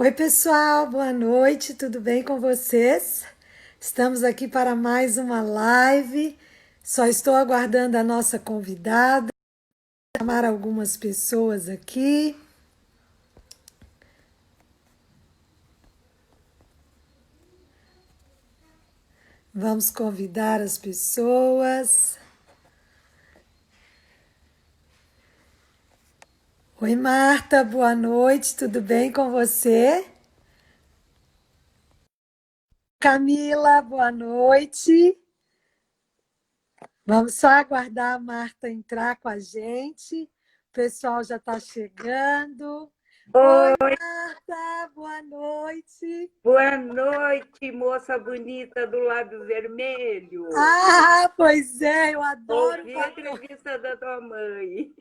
Oi, pessoal, boa noite, tudo bem com vocês? Estamos aqui para mais uma live. Só estou aguardando a nossa convidada, chamar algumas pessoas aqui. Vamos convidar as pessoas. Oi, Marta, boa noite, tudo bem com você? Camila, boa noite. Vamos só aguardar a Marta entrar com a gente. O pessoal já está chegando. Oi, Oi, Marta, boa noite. boa noite, moça bonita do lábio vermelho. Ah, pois é, eu Ouvi a entrevista da tua mãe.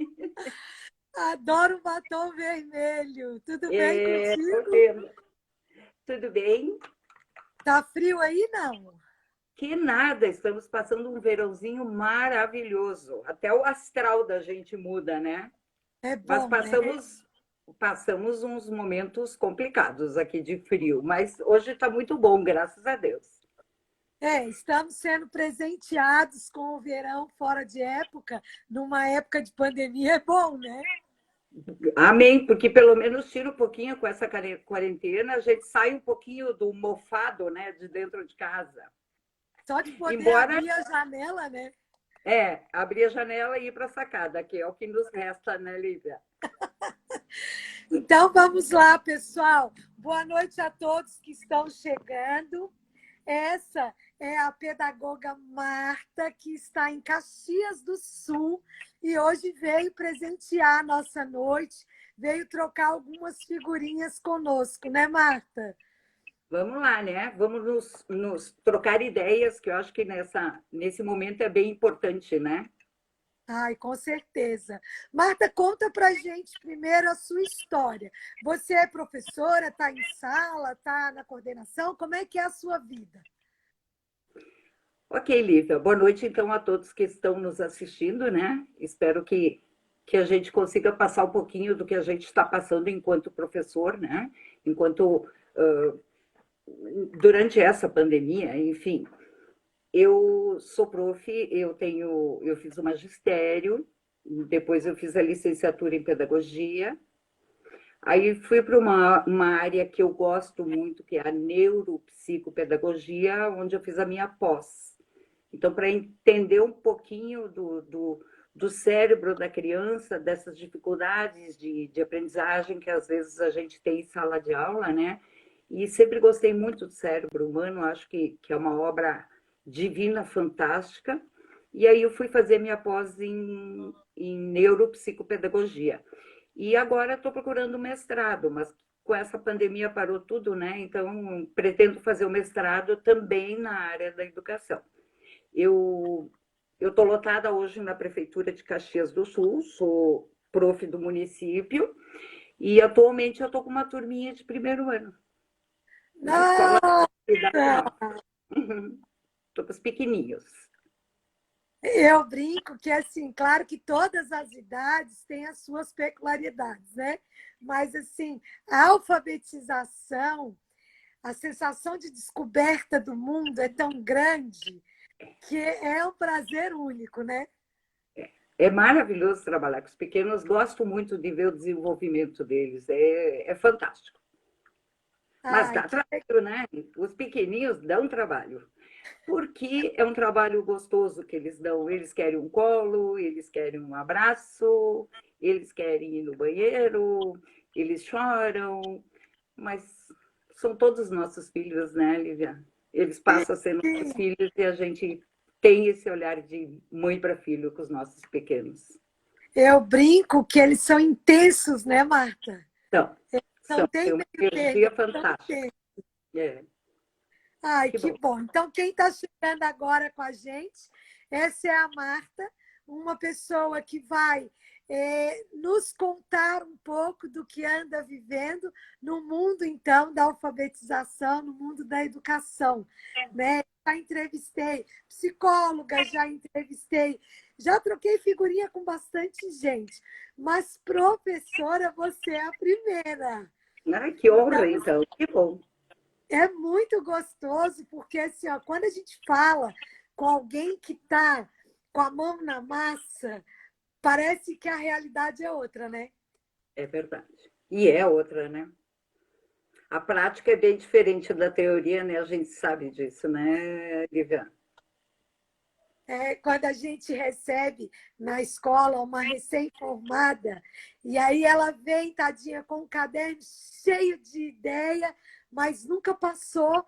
adoro batom vermelho. Tudo bem Tô contigo? vendo. Tudo bem? Tá frio aí, não? Que nada, estamos passando um verãozinho maravilhoso. Até o astral da gente muda, né? É Mas bom, né? passamos uns momentos complicados aqui de frio, mas hoje está muito bom, graças a Deus. É, estamos sendo presenteados com o verão fora de época, numa época de pandemia, é bom, né? Amém, porque pelo menos tira um pouquinho com essa quarentena, a gente sai um pouquinho do mofado, né, de dentro de casa. Só de poder Embora, abrir a janela, né? abrir a janela e ir para a sacada, que é o que nos resta, né, Lívia? Então vamos lá, pessoal. Boa noite a todos que estão chegando. Essa é a pedagoga Marta, que está em Caxias do Sul e hoje veio presentear a nossa noite, veio trocar algumas figurinhas conosco, né, Marta? Vamos lá, né? Vamos nos trocar ideias, que eu acho que nesse momento é bem importante, né? Ai, com certeza. Marta, conta pra gente primeiro a sua história. Você é professora, está em sala, está na coordenação? Como é que é a sua vida? Ok, Lívia. Boa noite, então, a todos que estão nos assistindo, né? Espero que a gente consiga passar um pouquinho do que a gente está passando enquanto professor, né? Enquanto durante essa pandemia, enfim, eu sou prof, eu fiz o magistério, depois eu fiz a licenciatura em pedagogia, aí fui para uma área que eu gosto muito, que é a neuropsicopedagogia, onde eu fiz a minha pós. Então, para entender um pouquinho do cérebro da criança, dessas dificuldades de aprendizagem que às vezes a gente tem em sala de aula, né? E sempre gostei muito do cérebro humano, acho que é uma obra divina, fantástica. E aí eu fui fazer minha pós em neuropsicopedagogia. E agora estou procurando mestrado, mas com essa pandemia parou tudo, né? Então pretendo fazer o mestrado também na área da educação. Eu estou lotada hoje na Prefeitura de Caxias do Sul, sou prof do município, e atualmente eu estou com uma turminha de primeiro ano, na escola Nossa! Cidade Nova. Estou com os pequeninhos. Eu brinco que, assim, claro que todas as idades têm as suas peculiaridades, né? Mas, assim, a alfabetização, a sensação de descoberta do mundo é tão grande que é um prazer único, né? É maravilhoso trabalhar com os pequenos, gosto muito de ver o desenvolvimento deles, é fantástico. Mas Ai, dá trabalho, né? Os pequeninhos dão trabalho. Porque é um trabalho gostoso que eles dão. Eles querem um colo, eles querem um abraço, eles querem ir no banheiro, eles choram, mas são todos nossos filhos, né, Lívia? Eles passam a ser nossos sim. filhos e a gente tem esse olhar de mãe para filho com os nossos pequenos. Eu brinco que eles são intensos, né, Marta? Então, Não tem tem uma meio termo, energia eles são fantástica. intensos. É, Ai, que que bom. bom. Então, quem está chegando agora com a gente, essa é a Marta, uma pessoa que vai nos contar um pouco do que anda vivendo no mundo, então, da alfabetização, no mundo da educação. Né? Já entrevistei psicóloga, já entrevistei, já troquei figurinha com bastante gente, mas professora, você é a primeira. Ah, que honra, Então, então. Que bom. é muito gostoso, porque assim, ó, quando a gente fala com alguém que está com a mão na massa, parece que a realidade é outra, né? É verdade. E é outra, né? A prática é bem diferente da teoria, né? A gente sabe disso, né, Lívia? É, quando a gente recebe na escola uma recém-formada, e aí ela vem, tadinha, com um caderno cheio de ideia, mas nunca passou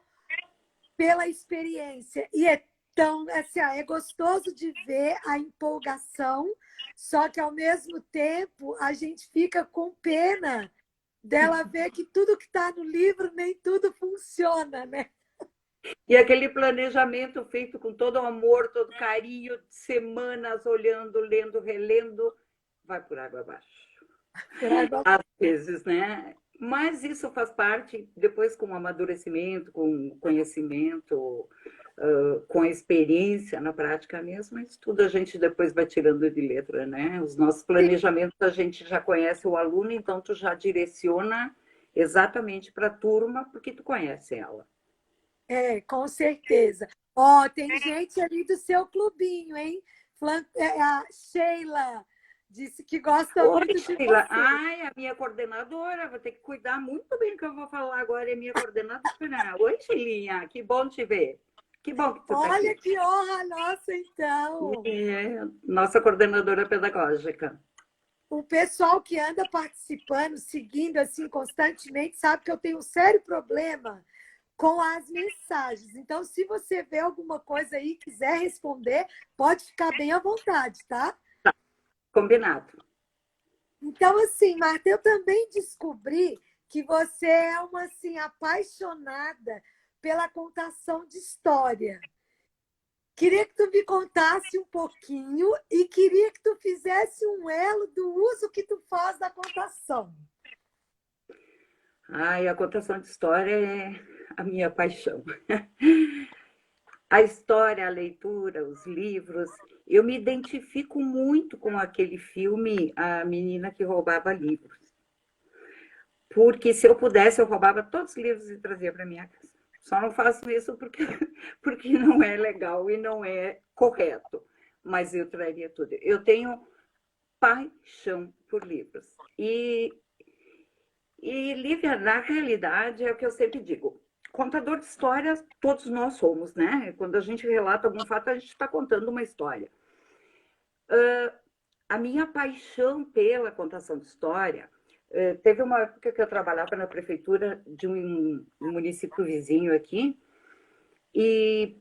pela experiência. E é tão, assim, é gostoso de ver a empolgação, só que ao mesmo tempo a gente fica com pena dela ver que tudo que está no livro nem tudo funciona, né? E aquele planejamento feito com todo o amor, todo carinho, semanas olhando, lendo, relendo, vai por água abaixo. Por água. Às vezes, né? Mas isso faz parte, depois com o amadurecimento, com o conhecimento, com a experiência na prática mesmo, isso tudo a gente depois vai tirando de letra, né? Os nossos planejamentos a gente já conhece o aluno, então tu já direciona exatamente para a turma, porque tu conhece ela. É, com certeza. Ó, tem gente ali do seu clubinho, hein? A Sheila disse que gosta Oi, muito de Sheila. você. Ai, a minha coordenadora, vou ter que cuidar muito bem do que eu vou falar agora, é minha coordenadora. Oi, Sheilinha, que bom te ver. Que bom que tu está Olha aqui. que honra nossa, então. É, nossa coordenadora pedagógica. O pessoal que anda participando, seguindo assim constantemente, sabe que eu tenho um sério problema com as mensagens. Então, se você vê alguma coisa aí e quiser responder, pode ficar bem à vontade, tá? Combinado. Então, assim, Marta, eu também descobri que você é uma assim apaixonada pela contação de história. Queria que tu me contasse um pouquinho e queria que tu fizesse um elo do uso que tu faz da contação. Ai, a contação de história é a minha paixão. A história, a leitura, os livros. Eu me identifico muito com aquele filme A Menina que Roubava Livros. Porque se eu pudesse, eu roubava todos os livros e trazia para minha casa. Só não faço isso porque, porque não é legal e não é correto. Mas eu traria tudo. Eu tenho paixão por livros. E Lívia, na realidade, é o que eu sempre digo. Contador de histórias, todos nós somos, né? Quando a gente relata algum fato, a gente está contando uma história. A minha paixão pela contação de história, teve uma época que eu trabalhava na prefeitura de um município vizinho aqui, e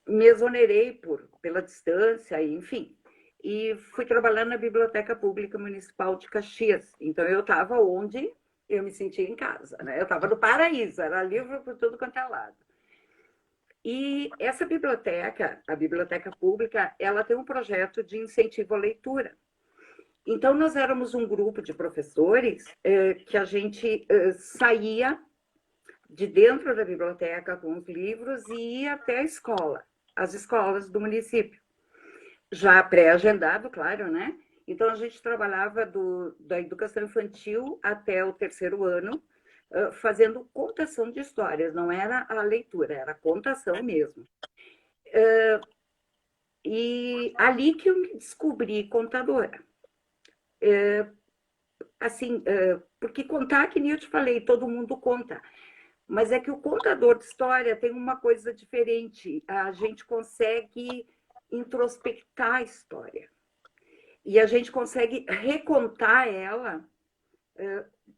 me exonerei pela distância, enfim. E fui trabalhar na Biblioteca Pública Municipal de Caxias. Então, eu estava onde eu me sentia em casa, né? Eu estava no paraíso, era livro por tudo quanto é lado. E essa biblioteca, a Biblioteca Pública, ela tem um projeto de incentivo à leitura. Então, nós éramos um grupo de professores que a gente saía de dentro da biblioteca com os livros e ia até a escola, as escolas do município. Já pré-agendado, claro, né? Então, a gente trabalhava da educação infantil até o terceiro ano, fazendo contação de histórias, não era a leitura, era a contação mesmo. E ali que eu me descobri contadora. Assim, porque contar, que nem eu te falei, todo mundo conta. Mas é que o contador de história tem uma coisa diferente. A gente consegue introspectar a história. E a gente consegue recontar ela,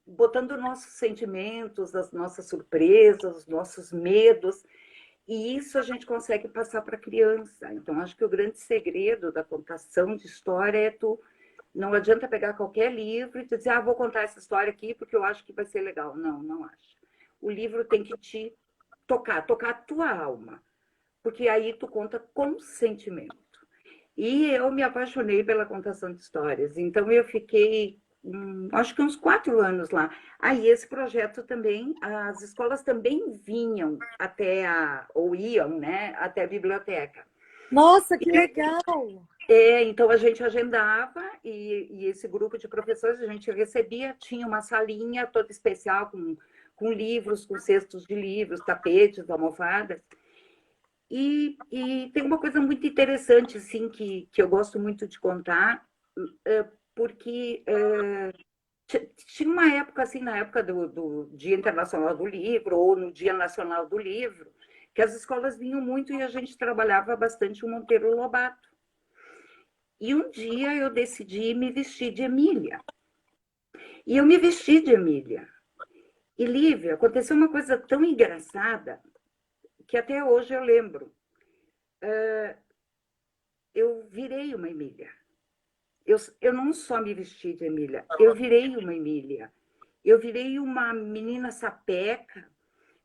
botando nossos sentimentos, as nossas surpresas, os nossos medos. E isso a gente consegue passar para a criança. Então, acho que o grande segredo da contação de história é tu. Não adianta pegar qualquer livro e dizer, vou contar essa história aqui porque eu acho que vai ser legal. Não, não acho. O livro tem que te tocar a tua alma, porque aí tu conta com sentimento. E eu me apaixonei pela contação de histórias, então eu fiquei, acho que uns 4 anos lá. Aí esse projeto também, as escolas também vinham ou iam, né, até a biblioteca. Nossa, que legal! Então a gente agendava e esse grupo de professores a gente recebia, tinha uma salinha toda especial com livros, com cestos de livros, tapetes, almofadas. E tem uma coisa muito interessante, assim, que eu gosto muito de contar, porque tinha uma época, assim, na época do Dia Internacional do Livro, ou no Dia Nacional do Livro, que as escolas vinham muito e a gente trabalhava bastante o Monteiro Lobato. E um dia eu decidi me vestir de Emília. E eu me vesti de Emília. E, Lívia, aconteceu uma coisa tão engraçada que até hoje eu lembro. Eu virei uma Emília. Eu não só me vesti de Emília, eu virei uma Emília. Eu virei uma menina sapeca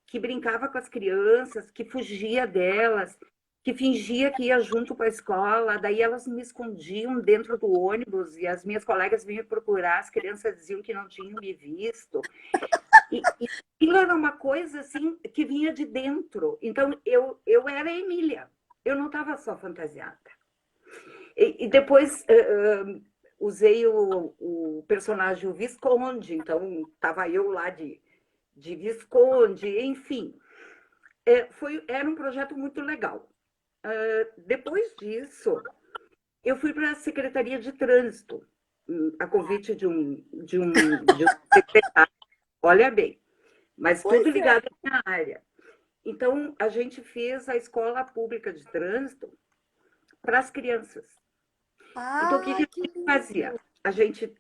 que brincava com as crianças, que fugia delas, que fingia que ia junto para a escola, daí elas me escondiam dentro do ônibus e as minhas colegas vinham procurar, as crianças diziam que não tinham me visto. E aquilo era uma coisa assim que vinha de dentro. Então eu era a Emília, eu não estava só fantasiada. E depois usei o personagem o Visconde, então estava eu lá de Visconde, enfim. Era um projeto muito legal. Depois disso, eu fui para a Secretaria de Trânsito, a convite de um secretário, olha bem, mas tudo ligado à minha área. Então, a gente fez a Escola Pública de Trânsito para as crianças. Então, o que a gente fazia? A gente,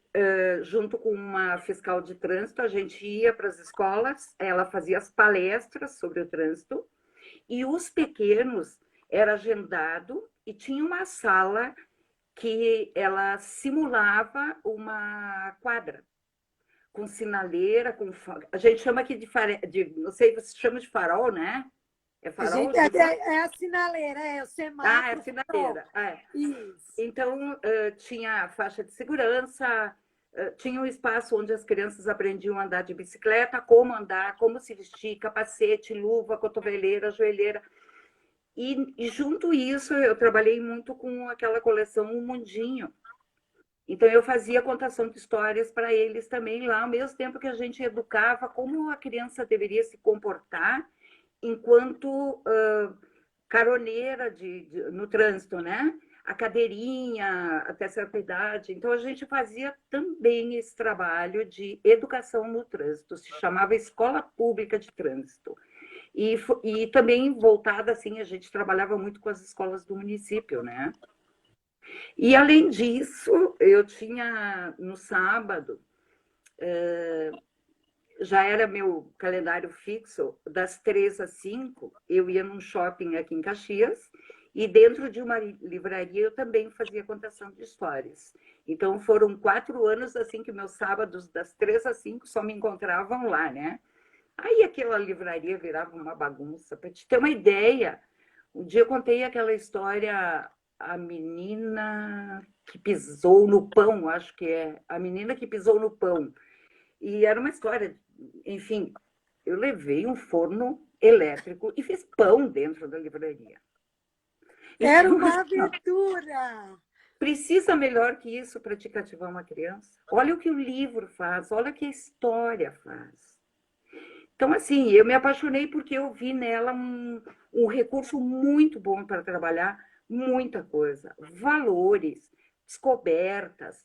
junto com uma fiscal de trânsito, a gente ia para as escolas, ela fazia as palestras sobre o trânsito, e os pequenos era agendado e tinha uma sala que ela simulava uma quadra, com sinaleira, a gente chama aqui não sei, você chama de farol, né? É farol? É a sinaleira, é o semáforo. É a sinaleira. Isso. Então, tinha faixa de segurança, tinha um espaço onde as crianças aprendiam a andar de bicicleta, como andar, como se vestir, capacete, luva, cotoveleira, joelheira. E junto isso, eu trabalhei muito com aquela coleção O Mundinho. Então, eu fazia contação de histórias para eles também lá, ao mesmo tempo que a gente educava como a criança deveria se comportar enquanto caroneira no trânsito, né? A cadeirinha até certa idade. Então, a gente fazia também esse trabalho de educação no trânsito, se chamava Escola Pública de Trânsito. E também voltada, assim, a gente trabalhava muito com as escolas do município, né? E, além disso, eu tinha, no sábado, já era meu calendário fixo, das 3 às 5, eu ia num shopping aqui em Caxias, e dentro de uma livraria eu também fazia contação de histórias. Então, foram 4 anos assim que meus sábados, das 3 às 5, só me encontravam lá, né? Aí aquela livraria virava uma bagunça. Para te ter uma ideia, um dia eu contei aquela história, a menina que pisou no pão, acho que é, a menina que pisou no pão. E era uma história, enfim, eu levei um forno elétrico e fiz pão dentro da livraria. Era Então, uma assim, aventura! precisa melhor que isso para te cativar uma criança? Olha o que o livro faz, olha o que a história faz. Então, assim, eu me apaixonei porque eu vi nela um recurso muito bom para trabalhar muita coisa, valores, descobertas,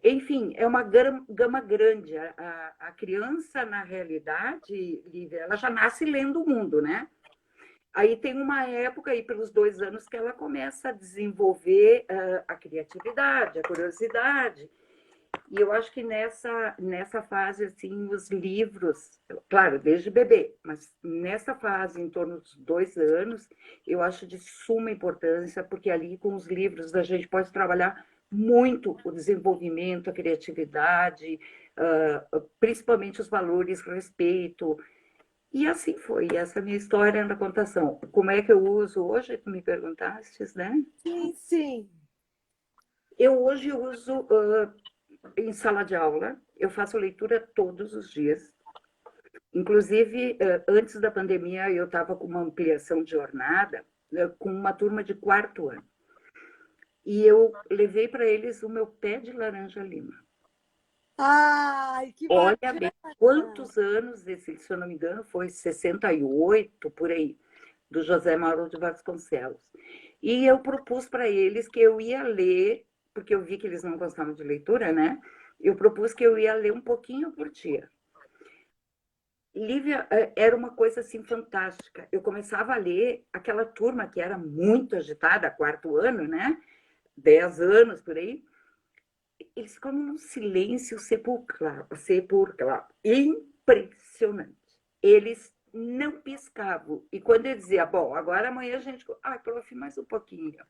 enfim, é uma gama grande. A criança, na realidade, Lívia, ela já nasce lendo o mundo, né? Aí tem uma época, aí pelos 2 anos, que ela começa a desenvolver a criatividade, a curiosidade. E eu acho que nessa fase, assim, os livros, claro, desde bebê, mas nessa fase, em torno dos 2 anos, eu acho de suma importância, porque ali com os livros a gente pode trabalhar muito o desenvolvimento, a criatividade, principalmente os valores, respeito. E assim foi, essa minha história na contação. Como é que eu uso hoje, tu me perguntastes, né? Sim, sim. Eu hoje uso em sala de aula, eu faço leitura todos os dias. Inclusive, antes da pandemia, eu estava com uma ampliação de jornada com uma turma de 4º ano. e eu levei para eles o meu pé de laranja lima. Ai, que Olha bacana! bem, quantos anos, esse, se eu não me engano, foi 68, por aí, do José Mauro de Vasconcelos. E eu propus para eles que eu ia ler, porque eu vi que eles não gostavam de leitura, né? Eu propus que eu ia ler um pouquinho por dia. Lívia, era uma coisa assim fantástica. Eu começava a ler aquela turma que era muito agitada, quarto ano, né? 10 anos por aí. Eles ficavam num silêncio sepulcral, impressionante. Eles não piscavam. E quando eu dizia, bom, agora amanhã a gente. Ah, prof, mais um pouquinho.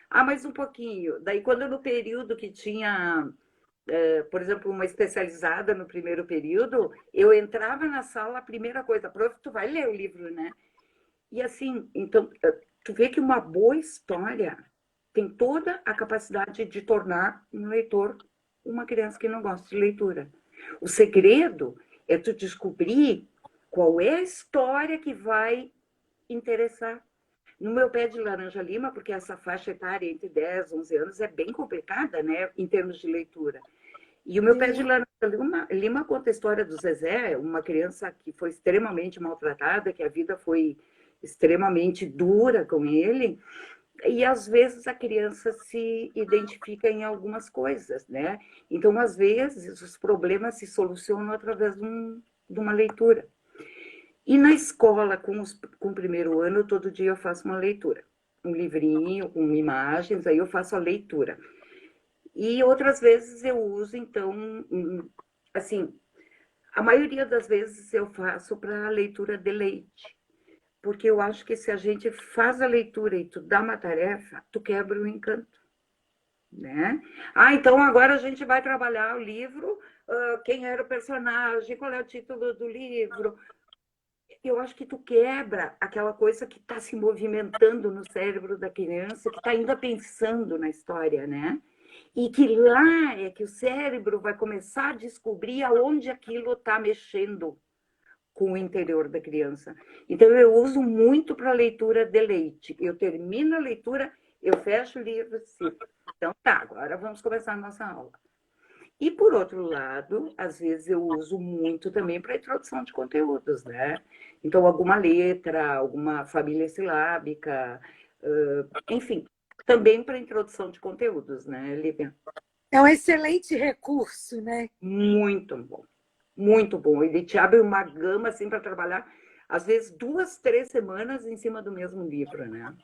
Ah, mais um pouquinho. Daí, quando no período que tinha, por exemplo, uma especializada no primeiro período, eu entrava na sala, a primeira coisa, prof, tu vai ler o livro, né? E assim, então, tu vê que uma boa história tem toda a capacidade de tornar um leitor uma criança que não gosta de leitura. O segredo é tu descobrir qual é a história que vai interessar. No meu pé de laranja lima, porque essa faixa etária entre 10 e 11 anos é bem complicada, né, em termos de leitura. E o meu pé de Sim. laranja lima conta a história do Zezé, uma criança que foi extremamente maltratada, que a vida foi extremamente dura com ele, e às vezes a criança se identifica em algumas coisas, né? Então, às vezes, os problemas se solucionam através de uma leitura. E na escola, com o primeiro ano, todo dia eu faço uma leitura. Um livrinho com imagens, aí eu faço a leitura. E outras vezes eu uso, então, assim, a maioria das vezes eu faço para leitura de leite. Porque eu acho que se a gente faz a leitura e tu dá uma tarefa, tu quebra o encanto, né? Ah, então agora a gente vai trabalhar o livro, quem era o personagem, qual é o título do livro. Eu acho que tu quebra aquela coisa que está se movimentando no cérebro da criança, que está ainda pensando na história, né? E que lá é que o cérebro vai começar a descobrir aonde aquilo está mexendo com o interior da criança. Então, eu uso muito para leitura de leite. Eu termino a leitura, eu fecho o livro e cito. Então, tá, agora vamos começar a nossa aula. E, por outro lado, às vezes eu uso muito também para introdução de conteúdos, né? Então, alguma letra, alguma família silábica, enfim, também para introdução de conteúdos, né, Lívia? É um excelente recurso, né? Muito bom, muito bom. Ele te abre uma gama assim para trabalhar, às vezes 2, 3 semanas em cima do mesmo livro, né?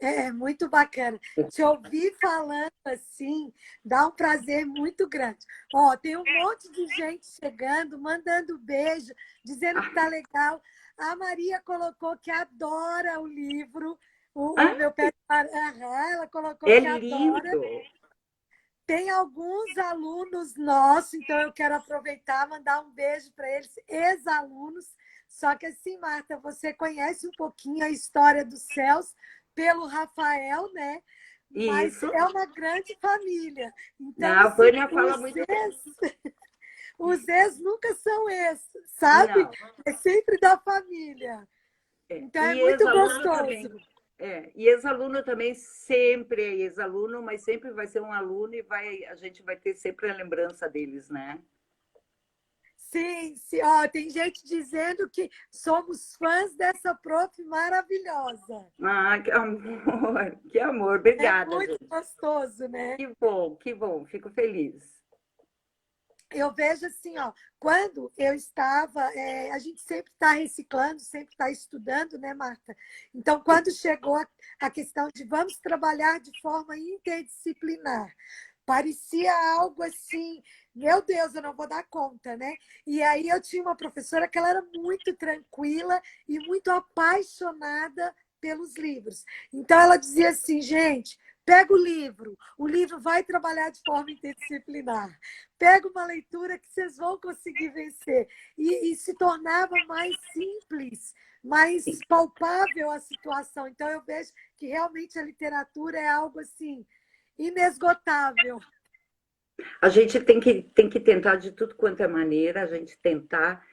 É muito bacana. Te ouvir falando assim, dá um prazer muito grande. Ó, tem um monte de gente chegando, mandando beijo, dizendo que tá legal. A Maria colocou que adora o livro, o Ah, meu pé de laranja. Ela colocou é que adora. lindo. Tem alguns alunos nossos, então eu quero aproveitar, mandar um beijo para eles, ex-alunos. Só que assim, Marta, você conhece um pouquinho a história dos céus pelo Rafael, né? Mas Isso. é uma grande família. Então, A assim, Vânia fala muito bem. os ex nunca são ex, sabe? Não. É sempre da família. É. Então, é E muito ex-aluno também. gostoso. E ex-aluno também sempre é ex-aluno, mas sempre vai ser um aluno e a gente vai ter sempre a lembrança deles, né? Sim, sim. Ó, tem gente dizendo que somos fãs dessa prof maravilhosa. Ah, que amor, que amor. É Obrigada, muito gente. gostoso, né? Que bom, fico feliz. Eu vejo assim, ó, quando eu estava, a gente sempre está reciclando, sempre está estudando, né, Marta? Então, quando chegou a questão de vamos trabalhar de forma interdisciplinar, parecia algo assim, meu Deus, eu não vou dar conta, né? E aí eu tinha uma professora que ela era muito tranquila e muito apaixonada pelos livros. Então ela dizia assim, gente, pega o livro vai trabalhar de forma interdisciplinar. Pega uma leitura que vocês vão conseguir vencer. E se tornava mais simples, mais palpável a situação. Então eu vejo que realmente a literatura é algo assim inesgotável. A gente tem que tentar de tudo quanto é maneira, a gente tentar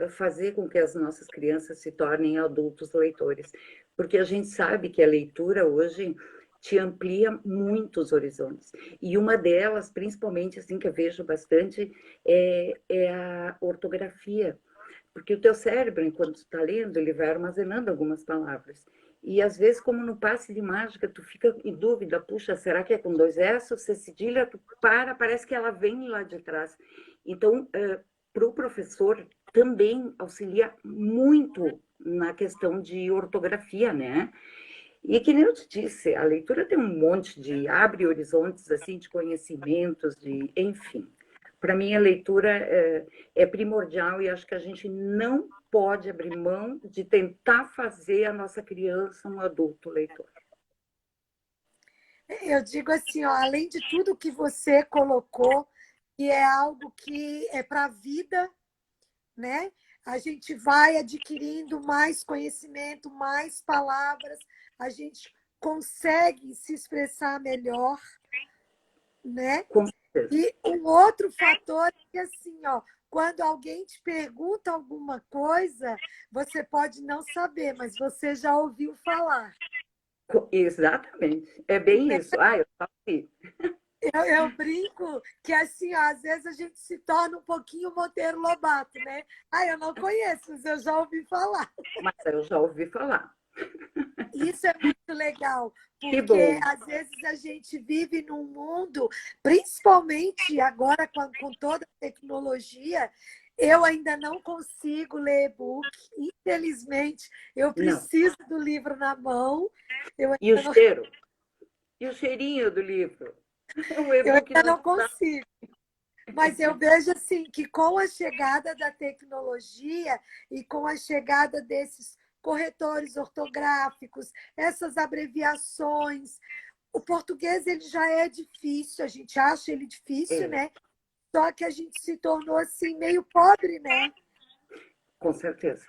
fazer com que as nossas crianças se tornem adultos leitores. Porque a gente sabe que a leitura hoje te amplia muitos horizontes. E uma delas, principalmente, assim, que eu vejo bastante, é a ortografia. Porque o teu cérebro, enquanto tu está lendo, ele vai armazenando algumas palavras. E, às vezes, como no passe de mágica, tu fica em dúvida, puxa, será que é com dois S ou se é cedilha? Tu parece que ela vem lá de trás. Então, para o professor, também auxilia muito na questão de ortografia, né? E que nem eu te disse, a leitura tem um monte de abre horizontes assim de conhecimentos, de enfim. Para mim a leitura é primordial e acho que a gente não pode abrir mão de tentar fazer a nossa criança um adulto leitor. Eu digo assim, ó, além de tudo que você colocou, que é algo que é para a vida, né? A gente vai adquirindo mais conhecimento, mais palavras, a gente consegue se expressar melhor, né? Com certeza. E um outro fator é que, assim, ó, quando alguém te pergunta alguma coisa, você pode não saber, mas você já ouviu falar. Exatamente. É bem isso. Ah, eu sabia. Eu brinco que, assim, ó, às vezes a gente se torna um pouquinho Monteiro Lobato, né? Ah, eu não conheço, mas eu já ouvi falar. Mas eu já ouvi falar. Isso é muito legal, Que porque bom. às vezes a gente vive num mundo, principalmente agora com toda a tecnologia, eu ainda não consigo ler e-book, infelizmente, eu Não. preciso do livro na mão. Eu E o ainda não, cheiro? E o cheirinho do livro? O eu e-book ainda não não dá. consigo. Mas eu vejo assim que com a chegada da tecnologia e com a chegada desses corretores ortográficos, essas abreviações, o português ele já é difícil, a gente acha ele difícil, É. né? Só que a gente se tornou assim meio pobre, né? Com certeza,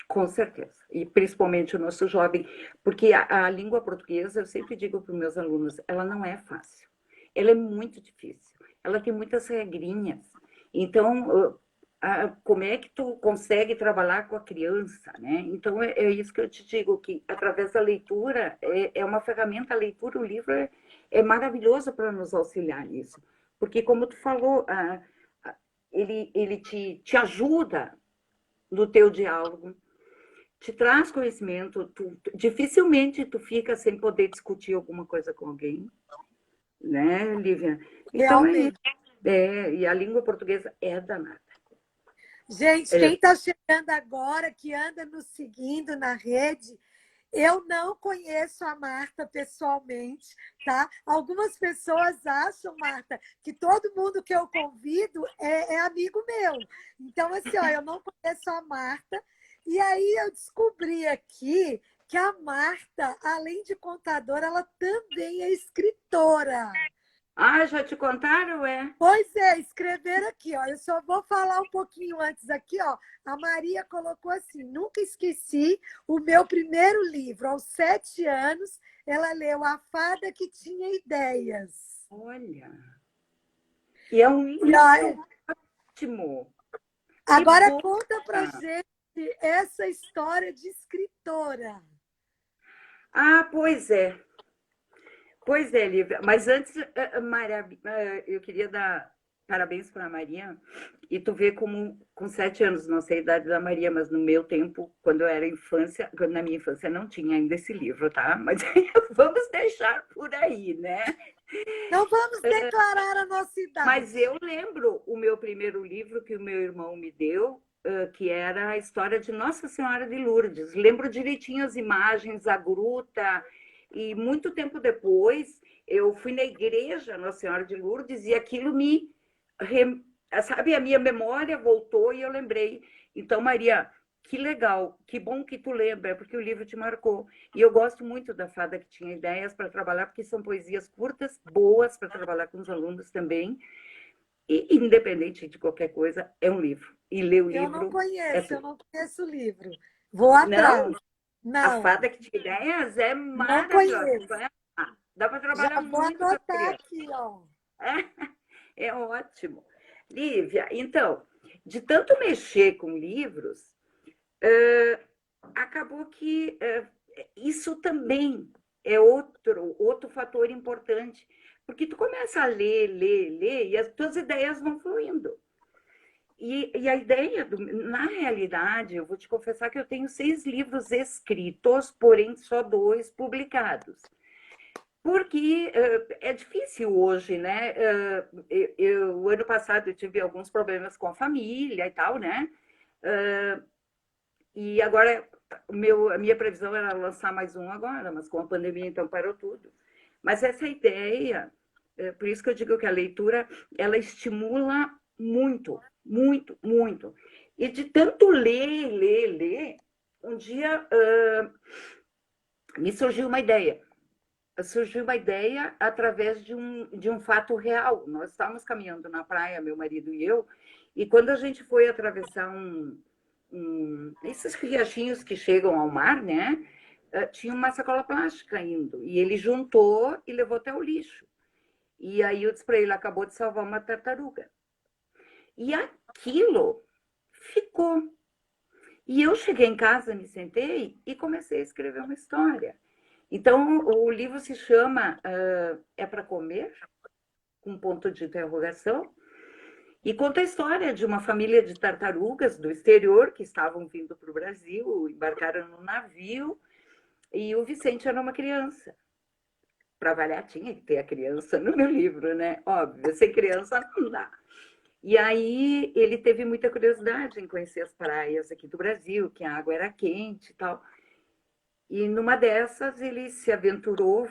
com certeza. E principalmente o nosso jovem, porque a língua portuguesa, eu sempre digo para os meus alunos, ela não é fácil. Ela é muito difícil. Ela tem muitas regrinhas. Então, como é que tu consegue trabalhar com a criança, né? Então, é isso que eu te digo, que através da leitura, é uma ferramenta, a leitura, o livro é maravilhoso para nos auxiliar nisso. Porque, como tu falou, ele te ajuda no teu diálogo, te traz conhecimento, dificilmente tu fica sem poder discutir alguma coisa com alguém, né, Lívia? Então Realmente. e a língua portuguesa é danada. Gente, quem está chegando agora, que anda nos seguindo na rede, eu não conheço a Marta pessoalmente, tá? Algumas pessoas acham, Marta, que todo mundo que eu convido é amigo meu. Então, assim, ó, eu não conheço a Marta. E aí eu descobri aqui que a Marta, além de contadora, ela também é escritora. Ah, já te contaram, é? Pois é, escrever aqui, ó. Eu só vou falar um pouquinho antes aqui, ó. A Maria colocou assim: nunca esqueci o meu primeiro livro. Aos 7 anos, ela leu A Fada que Tinha Ideias. Olha, e é um E, livro ó, ótimo. Que agora bom! conta pra gente essa história de escritora. Ah, pois é. Pois é, Lívia. Mas antes, Maria, eu queria dar parabéns para a Maria. E tu vê como, com 7 anos, não sei a idade da Maria, mas no meu tempo, quando eu era infância, na minha infância não tinha ainda esse livro, tá? Mas vamos deixar por aí, né? Não vamos declarar a nossa Mas idade. eu lembro o meu primeiro livro que o meu irmão me deu, que era a história de Nossa Senhora de Lourdes. Lembro direitinho as imagens, a gruta, e muito tempo depois eu fui na igreja Nossa Senhora de Lourdes e aquilo sabe, a minha memória voltou e eu lembrei. Então, Maria, que legal, que bom que tu lembra, porque o livro te marcou. E eu gosto muito da Fada que Tinha Ideias para trabalhar, porque são poesias curtas, boas para trabalhar com os alunos também. E, independente de qualquer coisa, é um livro. E ler o livro é Eu tudo. não conheço o livro. Vou Não, atrás. a Não, Fada que Tinha Ideias é não maravilhosa. Tu conheço. vai amar. Dá para Já trabalhar vou muito com as anotar crianças. aqui, ó. É ótimo. Lívia, então, de tanto mexer com livros, acabou que isso também é outro fator importante. Porque tu começa a ler, e as tuas ideias vão fluindo. E a ideia, na realidade, eu vou te confessar que eu tenho 6 livros escritos, porém só 2 publicados. Porque é difícil hoje, né? O ano passado eu tive alguns problemas com a família e tal, né? E agora a minha previsão era lançar mais um agora, mas com a pandemia então parou tudo. Mas essa ideia, por isso que eu digo que a leitura, ela estimula muito, muito, muito. E de tanto ler, um dia me surgiu uma ideia. Surgiu uma ideia através de um fato real. Nós estávamos caminhando na praia, meu marido e eu, e quando a gente foi atravessar esses riachinhos que chegam ao mar, né? Tinha uma sacola plástica indo, e ele juntou e levou até o lixo. E aí eu disse para ele, acabou de salvar uma tartaruga. E aquilo ficou. E eu cheguei em casa, me sentei e comecei a escrever uma história. Então, o livro se chama É para Comer? Com ponto de interrogação. E conta a história de uma família de tartarugas do exterior que estavam vindo para o Brasil, embarcaram no navio, e o Vicente era uma criança. Para variar, tinha que ter a criança no meu livro, né? Óbvio, sem criança não dá. E aí ele teve muita curiosidade em conhecer as praias aqui do Brasil, que a água era quente e tal. E numa dessas ele se aventurou,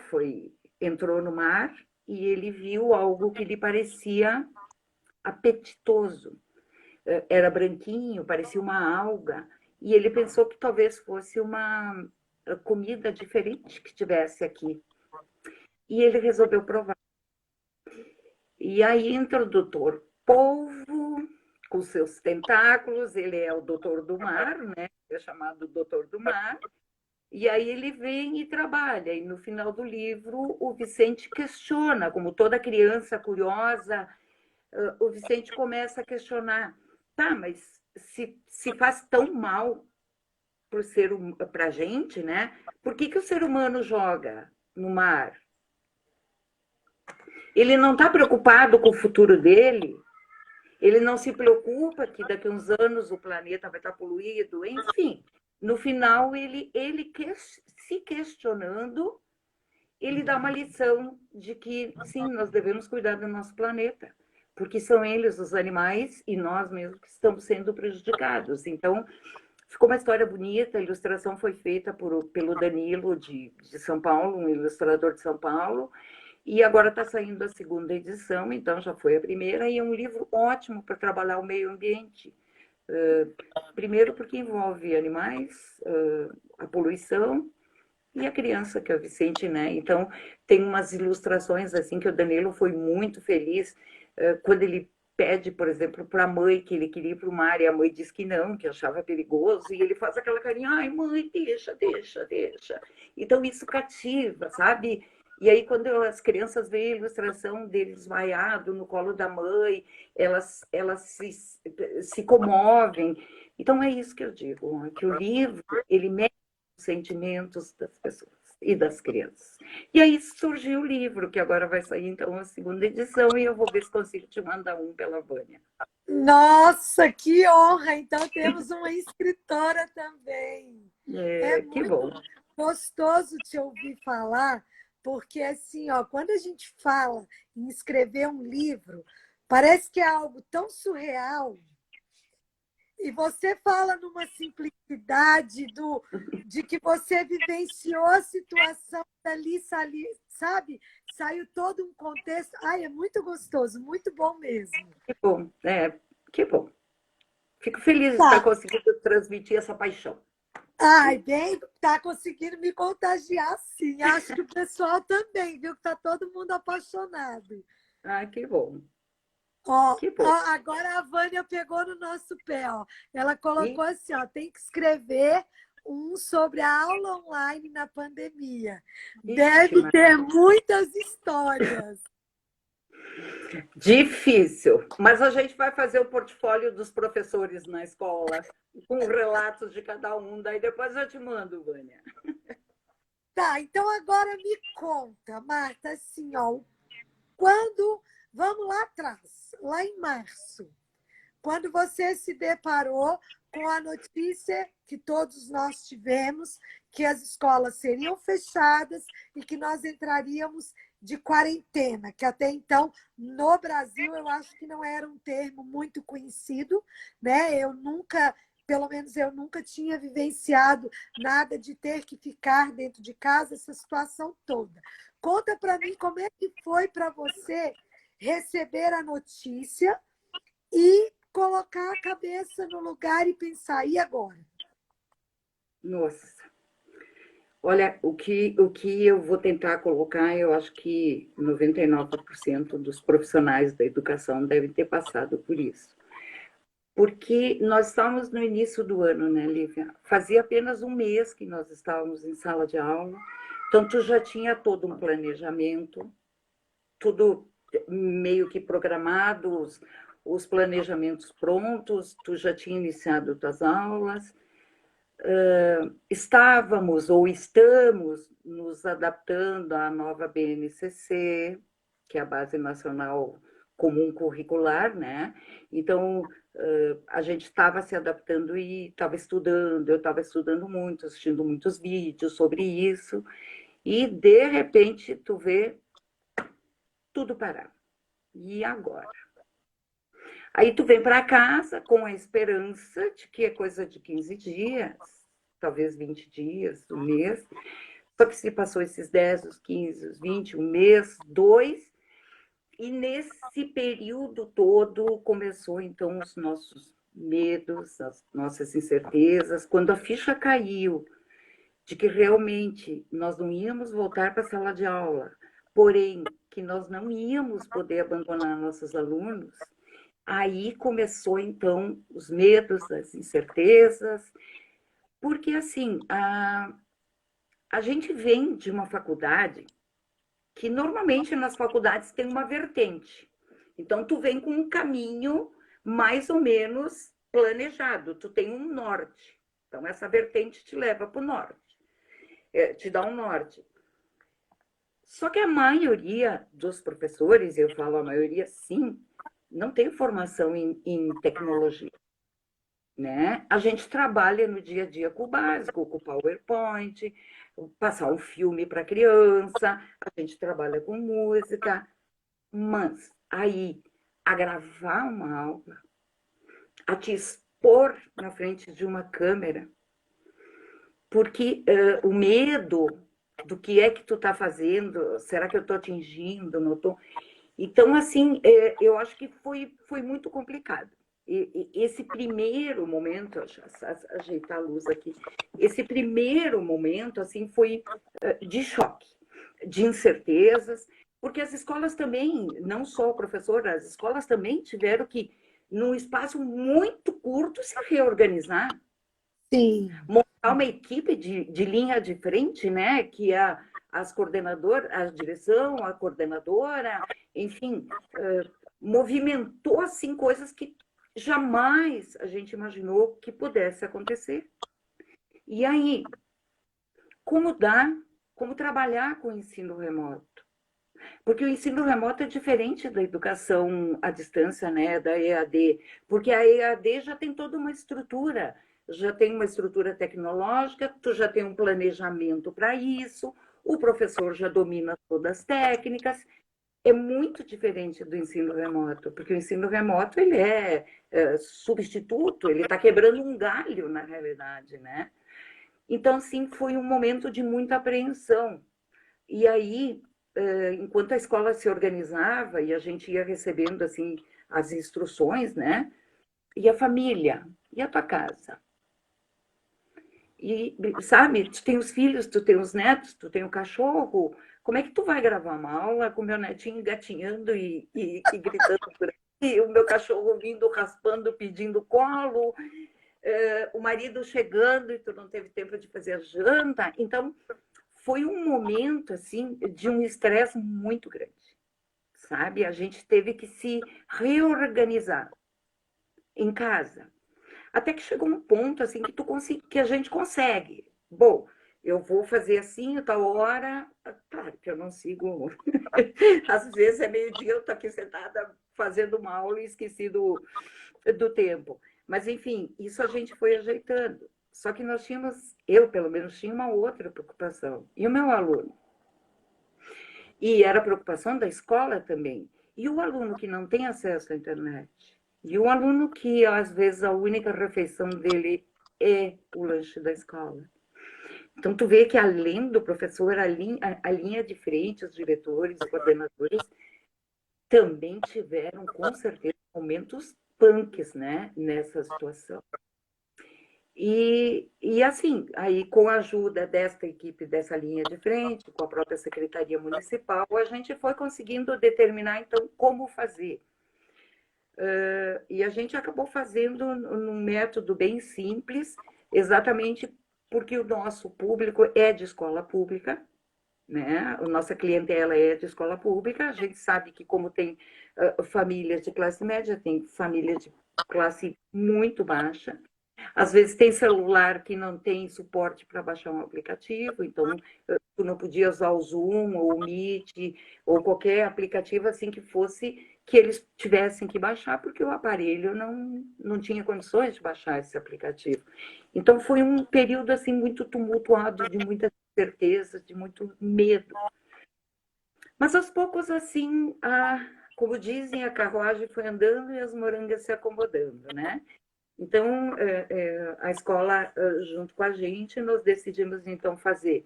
entrou no mar e ele viu algo que lhe parecia apetitoso. Era branquinho, parecia uma alga, e ele pensou que talvez fosse uma comida diferente que tivesse aqui. E ele resolveu provar. E aí entra o doutor Polvo, com seus tentáculos, ele é o doutor do mar, né? É chamado doutor do mar. E aí ele vem e trabalha. E no final do livro, o Vicente questiona, como toda criança curiosa, o Vicente começa a questionar, tá, mas se faz tão mal para a gente, né? Por que o ser humano joga no mar? Ele não está preocupado com o futuro dele? Ele não se preocupa que daqui a uns anos o planeta vai estar poluído? Enfim, no final, ele se questionando, ele dá uma lição de que, sim, nós devemos cuidar do nosso planeta, porque são eles, os animais, e nós mesmos que estamos sendo prejudicados. Então, ficou uma história bonita, a ilustração foi feita pelo Danilo de São Paulo, um ilustrador de São Paulo, e agora está saindo a segunda edição, então já foi a primeira, e é um livro ótimo para trabalhar o meio ambiente. Primeiro porque envolve animais, a poluição, e a criança, que é o Vicente, né? Então, tem umas ilustrações assim que o Danilo foi muito feliz quando ele pede, por exemplo, para a mãe que ele queria ir para o mar, e a mãe diz que não, que achava perigoso, e ele faz aquela carinha, ai, mãe, deixa. Então, isso cativa, sabe? E aí, quando as crianças veem a ilustração dele desmaiado no colo da mãe, elas se comovem. Então, é isso que eu digo, que o livro, ele mexe os sentimentos das pessoas e das crianças. E aí surgiu o livro, que agora vai sair, então, a segunda edição, e eu vou ver se consigo te mandar um pela Vânia. Nossa, que honra! Então, temos uma escritora também. É Que muito bom. gostoso te ouvir falar, porque, assim, ó, quando a gente fala em escrever um livro, parece que é algo tão surreal. E você fala numa simplicidade de que você vivenciou a situação dali, sabe? Saiu todo um contexto. Ai, é muito gostoso, muito bom mesmo. Que bom, que bom. Fico feliz de estar Tá. conseguindo transmitir essa paixão. Ai, bem, tá conseguindo me contagiar, sim. Acho que o pessoal também, viu? Que tá todo mundo apaixonado. Que bom. Ó, Que bom. agora a Vânia pegou no nosso pé, ó. Ela colocou E, assim, ó, tem que escrever um sobre a aula online na pandemia. ixi, Deve ter muitas histórias. difícil, mas a gente vai fazer o portfólio dos professores na escola, com relatos de cada um, daí depois eu te mando, Vânia. Tá, então agora me conta, Marta, assim, ó, quando, vamos lá atrás, lá em março, quando você se deparou com a notícia que todos nós tivemos, que as escolas seriam fechadas e que nós entraríamos de quarentena, que até então, no Brasil, eu acho que não era um termo muito conhecido, né? Eu nunca, pelo menos eu nunca tinha vivenciado nada de ter que ficar dentro de casa, essa situação toda. Conta para mim como é que foi para você receber a notícia e colocar a cabeça no lugar e pensar, e agora? Nossa, olha, o que eu vou tentar colocar, eu acho que 99% dos profissionais da educação devem ter passado por isso. Porque nós estávamos no início do ano, né, Lívia? Fazia apenas um mês que nós estávamos em sala de aula, então tu já tinha todo um planejamento, tudo meio que programado, os planejamentos prontos, tu já tinha iniciado tuas aulas, estávamos ou estamos nos adaptando à nova BNCC, que é a Base Nacional Comum Curricular, né? Então, a gente estava se adaptando e estava estudando, eu estava estudando muito, assistindo muitos vídeos sobre isso, e de repente tu vê tudo parar. E agora? Aí tu vem para casa com a esperança de que é coisa de 15 dias, talvez 20 dias, um mês. Só que se passou esses 10, os 15, os 20, um mês, dois, e nesse período todo começou então os nossos medos, as nossas incertezas. Quando a ficha caiu de que realmente nós não íamos voltar para a sala de aula, porém que nós não íamos poder abandonar nossos alunos, aí começou, então, os medos, as incertezas, porque, assim, a gente vem de uma faculdade que, normalmente, nas faculdades tem uma vertente. Então, tu vem com um caminho mais ou menos planejado, tu tem um norte. Então, essa vertente te leva para o norte, te dá um norte. Só que a maioria dos professores, eu falo a maioria sim, não tem formação em tecnologia, né? A gente trabalha no dia a dia com o básico, com o PowerPoint, passar um filme para a criança, a gente trabalha com música, mas aí a gravar uma aula, a te expor na frente de uma câmera, porque o medo do que é que tu está fazendo, será que eu estou atingindo, não estou? Então, assim, eu acho que foi muito complicado. Esse primeiro momento, ajeitar a luz aqui, esse primeiro momento, assim, foi de choque, de incertezas, porque as escolas também, não só o professor, as escolas também tiveram que, num espaço muito curto, se reorganizar. Sim. Montar uma equipe de linha de frente, né? Que as coordenadoras, a direção, a coordenadora, enfim, movimentou assim coisas que jamais a gente imaginou que pudesse acontecer. E aí, como trabalhar com o ensino remoto? Porque o ensino remoto é diferente da educação à distância, né, da EAD, porque a EAD já tem toda uma estrutura, já tem uma estrutura tecnológica, tu já tem um planejamento para isso, o professor já domina todas as técnicas. É muito diferente do ensino remoto, porque o ensino remoto ele é substituto, ele está quebrando um galho na realidade, né? Então, sim, foi um momento de muita apreensão. E aí, enquanto a escola se organizava e a gente ia recebendo assim as instruções, né? E a família, e a tua casa? E sabe, tu tem os filhos, tu tem os netos, tu tem o cachorro. Como é que tu vai gravar uma aula com meu netinho gatinhando e gritando por aí, o meu cachorro vindo, raspando, pedindo colo, o marido chegando e tu não teve tempo de fazer a janta? Então, foi um momento assim de um estresse muito grande, sabe? A gente teve que se reorganizar em casa, até que chegou um ponto assim que a gente consegue. Bom, eu vou fazer assim, a tal hora. Claro que eu não sigo. Às vezes é meio-dia, eu estou aqui sentada fazendo uma aula e esqueci do tempo. Mas, enfim, isso a gente foi ajeitando. Só que nós tínhamos, eu pelo menos tinha uma outra preocupação. E o meu aluno? E era preocupação da escola também. E o aluno que não tem acesso à internet? E o aluno que, às vezes, a única refeição dele é o lanche da escola? Então, tu vê que além do professor, a linha de frente, os diretores, os coordenadores, também tiveram, com certeza, momentos punks, né, nessa situação. E assim, aí com a ajuda desta equipe, dessa linha de frente, com a própria Secretaria Municipal, a gente foi conseguindo determinar, então, como fazer. E a gente acabou fazendo num método bem simples, exatamente porque o nosso público é de escola pública, né? A nossa clientela é de escola pública, a gente sabe que como tem famílias de classe média, tem famílias de classe muito baixa, às vezes tem celular que não tem suporte para baixar um aplicativo, então tu não podia usar o Zoom ou o Meet ou qualquer aplicativo assim que fosse que eles tivessem que baixar, porque o aparelho não tinha condições de baixar esse aplicativo. Então foi um período assim muito tumultuado, de muita certeza, de muito medo. Mas aos poucos assim, como dizem, a carruagem foi andando e as morangas se acomodando, né? Então, a escola, junto com a gente, nós decidimos, então, fazer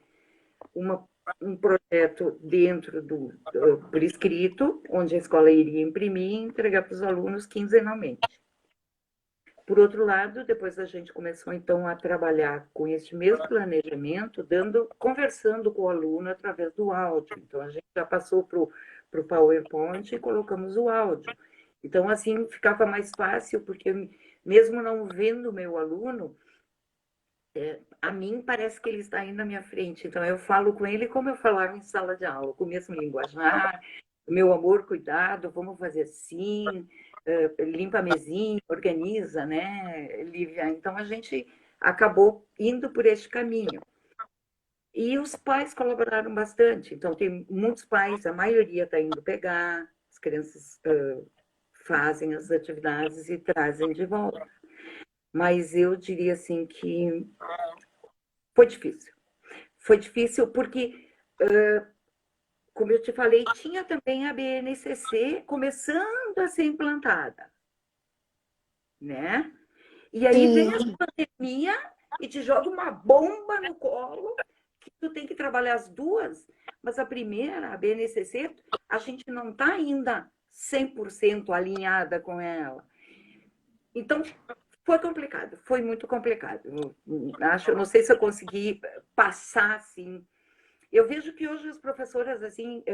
um projeto dentro por escrito, onde a escola iria imprimir e entregar para os alunos quinzenalmente. Por outro lado, depois a gente começou, então, a trabalhar com este mesmo planejamento, conversando com o aluno através do áudio. Então, a gente já passou para o PowerPoint e colocamos o áudio. Então, assim, ficava mais fácil, porque mesmo não vendo o meu aluno, a mim parece que ele está aí na minha frente. Então, eu falo com ele como eu falava em sala de aula, com o mesmo linguajar, meu amor, cuidado, vamos fazer assim, limpa a mesinha, organiza, né, Lívia? Então, a gente acabou indo por este caminho. E os pais colaboraram bastante. Então, tem muitos pais, a maioria está indo pegar, as crianças fazem as atividades e trazem de volta. Mas eu diria assim que foi difícil. Foi difícil porque, como eu te falei, tinha também a BNCC começando a ser implantada, né? E aí vem a Sim. pandemia e te joga uma bomba no colo, que tu tem que trabalhar as duas, mas a primeira, a BNCC, a gente não está ainda 100% alinhada com ela. Então, foi complicado, foi muito complicado. Eu não sei se eu consegui passar assim. Eu vejo que hoje as professoras, assim,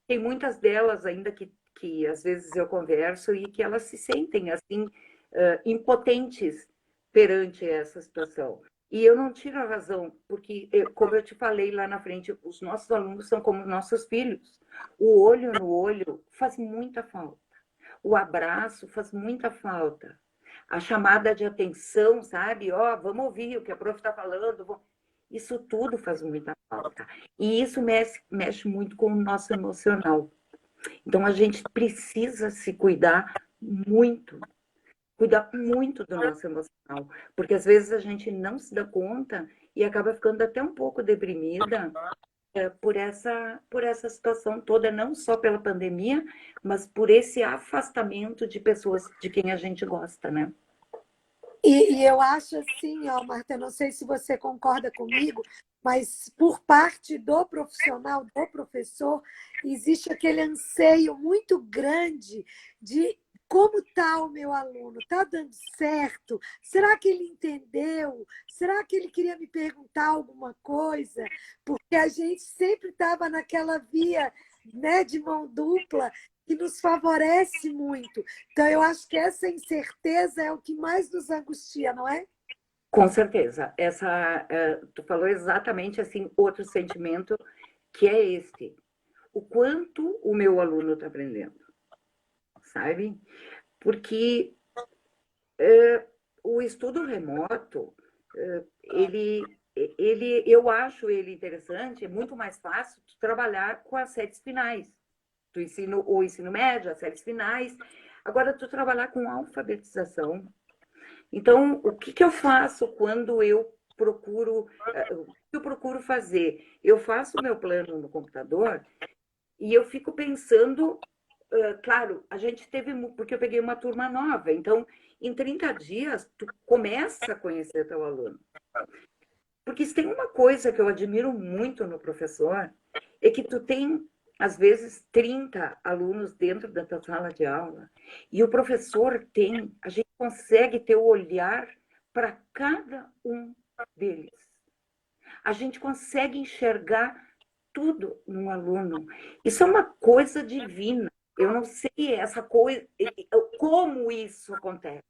tem muitas delas ainda que às vezes eu converso e que elas se sentem, assim, impotentes perante essa situação. E eu não tiro a razão, porque, como eu te falei lá na frente, os nossos alunos são como nossos filhos. O olho no olho faz muita falta. O abraço faz muita falta. A chamada de atenção, sabe? Ó, oh, vamos ouvir o que a prof está falando. Isso tudo faz muita falta. E isso mexe muito com o nosso emocional. Então, a gente precisa se cuidar muito do nosso emocional, porque às vezes a gente não se dá conta e acaba ficando até um pouco deprimida por essa situação toda, não só pela pandemia, mas por esse afastamento de pessoas de quem a gente gosta, né? E eu acho assim, ó, Marta, não sei se você concorda comigo, mas por parte do profissional, do professor, existe aquele anseio muito grande de como está o meu aluno? Está dando certo? Será que ele entendeu? Será que ele queria me perguntar alguma coisa? Porque a gente sempre estava naquela via, né, de mão dupla que nos favorece muito. Então, eu acho que essa incerteza é o que mais nos angustia, não é? Com certeza. Tu falou exatamente assim outro sentimento que é este: o quanto o meu aluno está aprendendo, sabe? Porque o estudo remoto ele eu acho ele interessante, é muito mais fácil tu trabalhar com as séries finais. O ensino médio, as séries finais. Agora, tu trabalhar com alfabetização. Então, o que eu faço quando o que eu procuro fazer? Eu faço o meu plano no computador e eu fico pensando, claro, a gente teve, porque eu peguei uma turma nova, então, em 30 dias, tu começa a conhecer teu aluno. Porque se tem uma coisa que eu admiro muito no professor, é que tu tem, às vezes, 30 alunos dentro da tua sala de aula, e o professor a gente consegue ter o olhar para cada um deles. A gente consegue enxergar tudo num aluno. Isso é uma coisa divina. Eu não sei essa coisa, como isso acontece.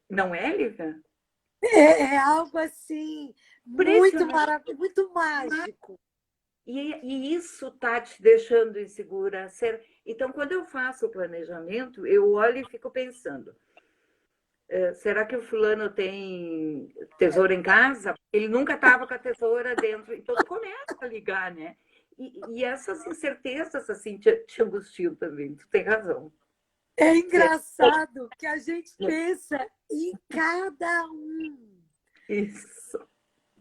Não é, Lívia? É algo assim, muito Impressionante. maravilhoso, muito mágico. E isso está te deixando insegura. Então, quando eu faço o planejamento, eu olho e fico pensando: será que o fulano tem tesoura em casa? Ele nunca estava com a tesoura dentro. Então, tu começa a ligar, né? E essas incertezas assim, te angustiam também. Tu tem razão. É engraçado que a gente pensa em cada um. Isso.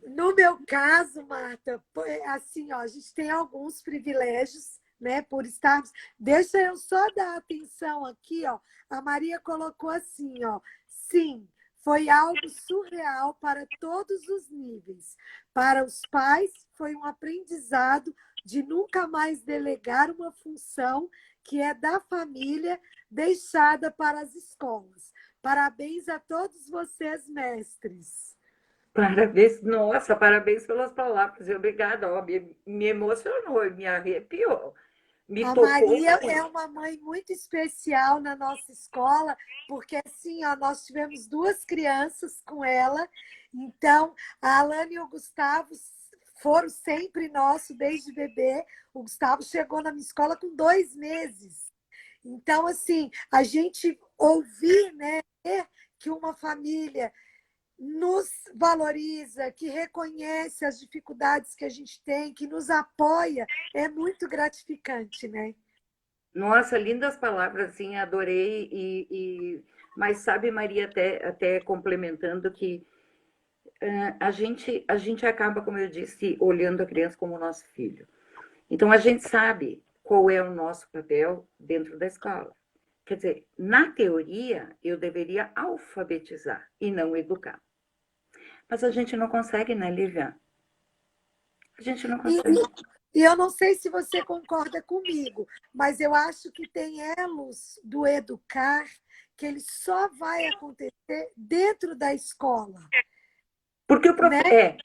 No meu caso, Marta, assim, ó, a gente tem alguns privilégios, né, por estarmos. Deixa eu só dar atenção aqui, ó. A Maria colocou assim, ó. Sim, foi algo surreal para todos os níveis. Para os pais, foi um aprendizado de nunca mais delegar uma função que é da família deixada para as escolas. Parabéns a todos vocês, mestres. Parabéns, nossa, parabéns pelas palavras. Obrigada, ó, me emocionou, me arrepiou, me A tocou Maria é muito. uma mãe muito especial na nossa escola, porque assim, ó, nós tivemos duas crianças com ela. Então, a Alane e o Gustavo foram sempre nossos desde bebê. O Gustavo chegou na minha escola com 2 meses. Então, assim, a gente ouvir, né, que uma família nos valoriza, que reconhece as dificuldades que a gente tem, que nos apoia, é muito gratificante, né? Nossa, lindas palavras, assim, adorei. Mas sabe, Maria, até complementando que a gente acaba, como eu disse, olhando a criança como nosso filho. Então, a gente sabe qual é o nosso papel dentro da escola. Quer dizer, na teoria, eu deveria alfabetizar e não educar. Mas a gente não consegue, né, Lívia? A gente não E, consegue. e eu não sei se você concorda comigo, mas eu acho que tem elos do educar que ele só vai acontecer dentro da escola, Porque o né? prof... É,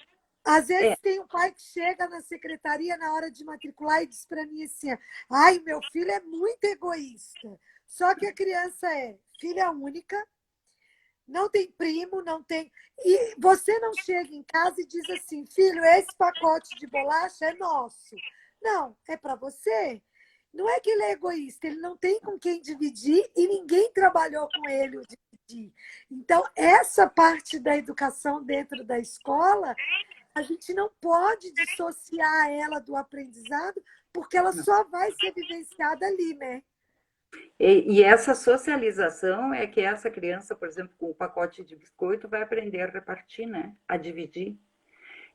Às vezes é. tem um pai que chega na secretaria na hora de matricular e diz para mim assim: ai, meu filho é muito egoísta. Só que a criança é filha única, não tem primo, não tem. E você não chega em casa e diz assim: filho, esse pacote de bolacha é nosso. Não, é para você. Não é que ele é egoísta, ele não tem com quem dividir e ninguém trabalhou com ele o dividir. Então, essa parte da educação dentro da escola, a gente não pode dissociar ela do aprendizado, porque ela só vai ser vivenciada ali, né? E essa socialização é que essa criança, por exemplo, com o pacote de biscoito, vai aprender a repartir, né? A dividir.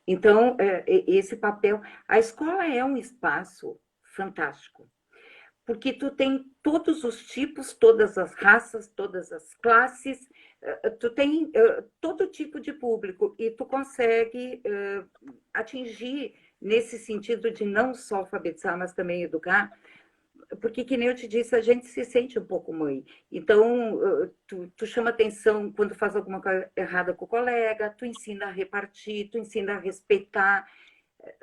Então, esse papel. A escola é um espaço fantástico, porque tu tem todos os tipos, todas as raças, todas as classes, tu tem todo tipo de público e tu consegue atingir nesse sentido de não só alfabetizar, mas também educar, porque, que nem eu te disse, a gente se sente um pouco mãe. Então, tu chama atenção quando faz alguma coisa errada com o colega, tu ensina a repartir, tu ensina a respeitar.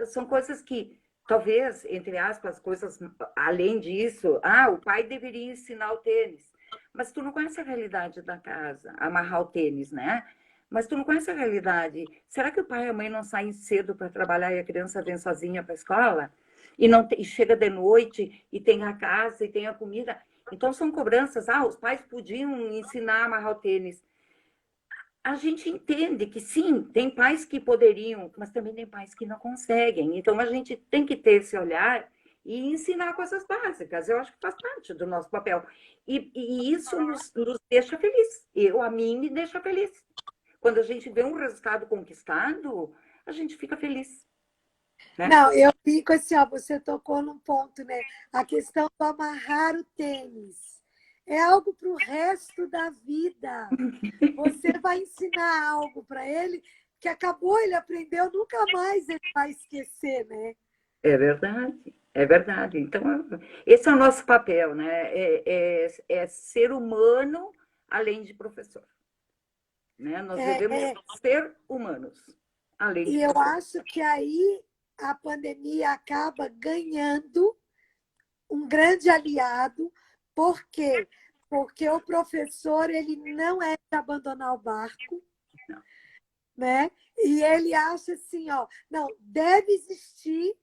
São coisas que, talvez, entre aspas, coisas além disso, o pai deveria ensinar o tênis. Mas tu não conhece a realidade da casa, amarrar o tênis, né? Mas tu não conhece a realidade. Será que o pai e a mãe não saem cedo para trabalhar e a criança vem sozinha para a escola? E chega de noite e tem a casa e tem a comida. Então são cobranças. Os pais podiam ensinar a amarrar o tênis. a gente entende que sim, tem pais que poderiam, mas também tem pais que não conseguem. Então a gente tem que ter esse olhar e ensinar coisas básicas. Eu acho que faz parte do nosso papel. E isso nos deixa feliz. A mim, me deixa feliz. Quando a gente vê um resultado conquistado, a gente fica feliz. Né? Não, eu fico assim, ó, você tocou num ponto, né? A questão do amarrar o tênis. É algo para o resto da vida. Você vai ensinar algo para ele que acabou, ele aprendeu, nunca mais ele vai esquecer, né? É verdade, é verdade. Então, esse é o nosso papel, né? É ser humano além de professor. Né? Nós devemos É, ser humanos, além de e eu professor. acho que aí a pandemia acaba ganhando um grande aliado. Por quê? Porque o professor ele não é de abandonar o barco, né? E ele acha assim, ó, não, deve existir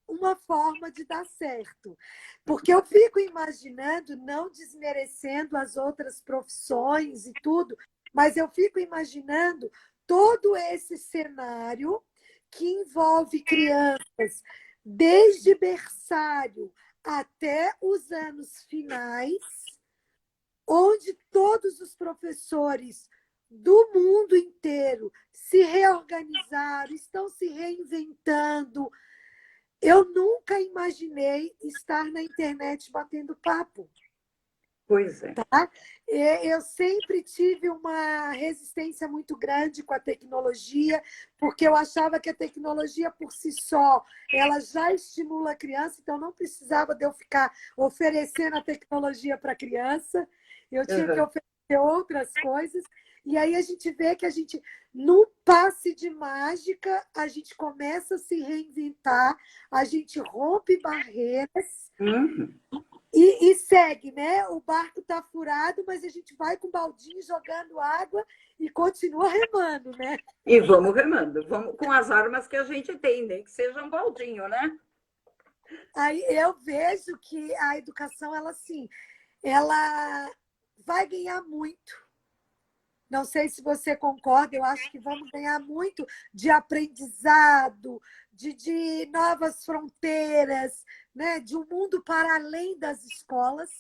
uma forma de dar certo. Porque eu fico imaginando, não desmerecendo as outras profissões e tudo, mas eu fico imaginando todo esse cenário que envolve crianças desde berçário até os anos finais, onde todos os professores do mundo inteiro se reorganizaram, estão se reinventando. Eu nunca imaginei estar na internet batendo papo. Pois é. Tá? Eu sempre tive uma resistência muito grande com a tecnologia, porque eu achava que a tecnologia por si só, ela já estimula a criança, então não precisava de eu ficar oferecendo a tecnologia para a criança, eu tinha que Uhum. oferecer outras coisas. E aí a gente vê que a gente, num passe de mágica, a gente começa a se reinventar, a gente rompe barreiras, Uhum. e segue, né? O barco está furado, mas a gente vai com o baldinho jogando água e continua remando, né? E vamos remando, vamos com as armas que a gente tem, nem que seja um baldinho, né? Aí eu vejo que a educação, ela assim, ela vai ganhar muito. Não sei se você concorda, eu acho que vamos ganhar muito de aprendizado, de novas fronteiras, né? De um mundo para além das escolas.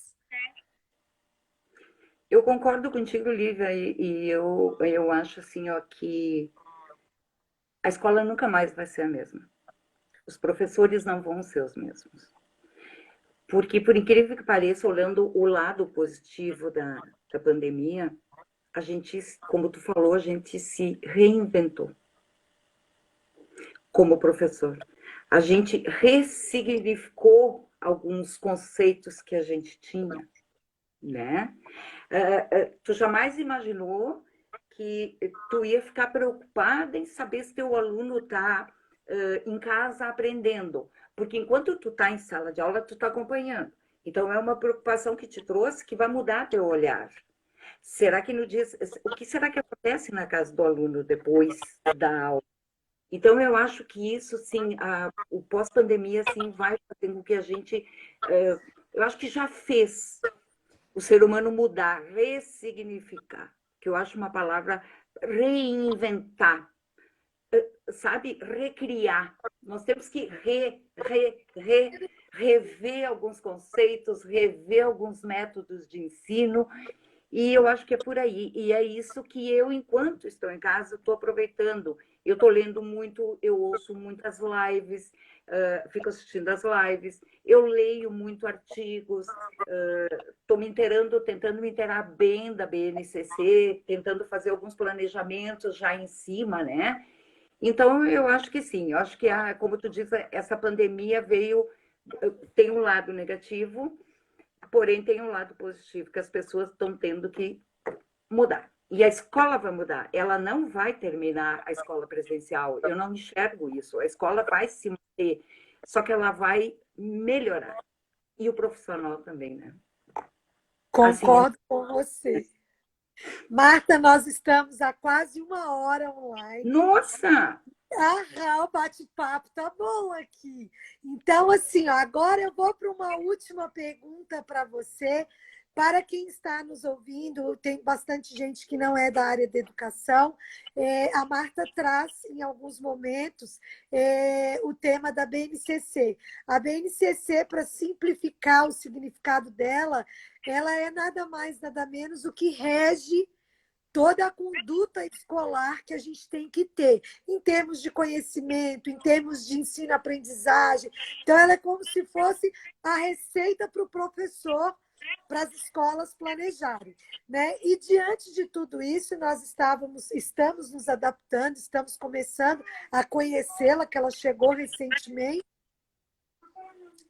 Eu concordo contigo, Lívia, eu acho assim, ó, que a escola nunca mais vai ser a mesma. Os professores não vão ser os mesmos. Porque, por incrível que pareça, olhando o lado positivo da pandemia, a gente, como tu falou, a gente se reinventou como professor. A gente ressignificou alguns conceitos que a gente tinha, né? Tu jamais imaginou que tu ia ficar preocupada em saber se teu aluno está em casa aprendendo, porque enquanto tu está em sala de aula, tu está acompanhando. Então é uma preocupação que te trouxe que vai mudar teu olhar. Será que no dia, o que será que acontece na casa do aluno depois da aula? Então eu acho que isso sim, o pós-pandemia sim vai fazer com que a gente, eu acho que já fez o ser humano mudar, ressignificar, que eu acho uma palavra reinventar, sabe? Recriar. Nós temos que rever alguns conceitos, rever alguns métodos de ensino, e eu acho que é por aí. E é isso que eu, enquanto estou em casa, estou aproveitando. Eu estou lendo muito, eu ouço muitas lives, fico assistindo as lives, eu leio muito artigos, estou me inteirando, tentando me inteirar bem da BNCC, tentando fazer alguns planejamentos já em cima, né? Então, eu acho que sim, eu acho que, como tu diz, essa pandemia veio, tem um lado negativo, porém tem um lado positivo, que as pessoas estão tendo que mudar. E a escola vai mudar, ela não vai terminar a escola presencial, eu não enxergo isso, a escola vai se manter, só que ela vai melhorar. E o profissional também, né? Assim, Concordo com você. Marta, nós estamos há quase uma hora online. nossa! Ah, o bate-papo tá bom aqui. Então, assim, ó, agora eu vou para uma última pergunta para você. Para quem está nos ouvindo, tem bastante gente que não é da área da educação. A Marta traz, em alguns momentos, o tema da BNCC. A BNCC, para simplificar o significado dela, ela é nada mais, nada menos do que rege toda a conduta escolar que a gente tem que ter, em termos de conhecimento, em termos de ensino-aprendizagem. Então, ela é como se fosse a receita para o professor, para as escolas planejarem, né? E diante de tudo isso, nós estamos nos adaptando, estamos começando a conhecê-la, que ela chegou recentemente.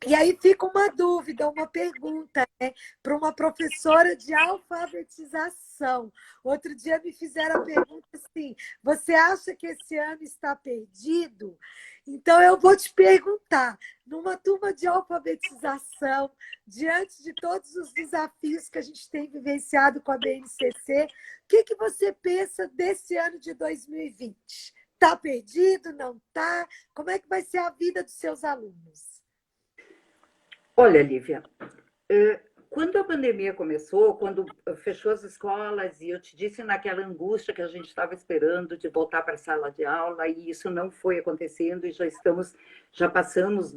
E aí fica uma dúvida, uma pergunta, né, para uma professora de alfabetização. Outro dia me fizeram a pergunta assim: você acha que esse ano está perdido? Então eu vou te perguntar, numa turma de alfabetização, diante de todos os desafios que a gente tem vivenciado com a BNCC, o que você pensa desse ano de 2020? Está perdido? Não está? Como é que vai ser a vida dos seus alunos? Olha, Lívia, quando a pandemia começou, quando fechou as escolas, e eu te disse naquela angústia que a gente estava esperando de voltar para a sala de aula, e isso não foi acontecendo, e já passamos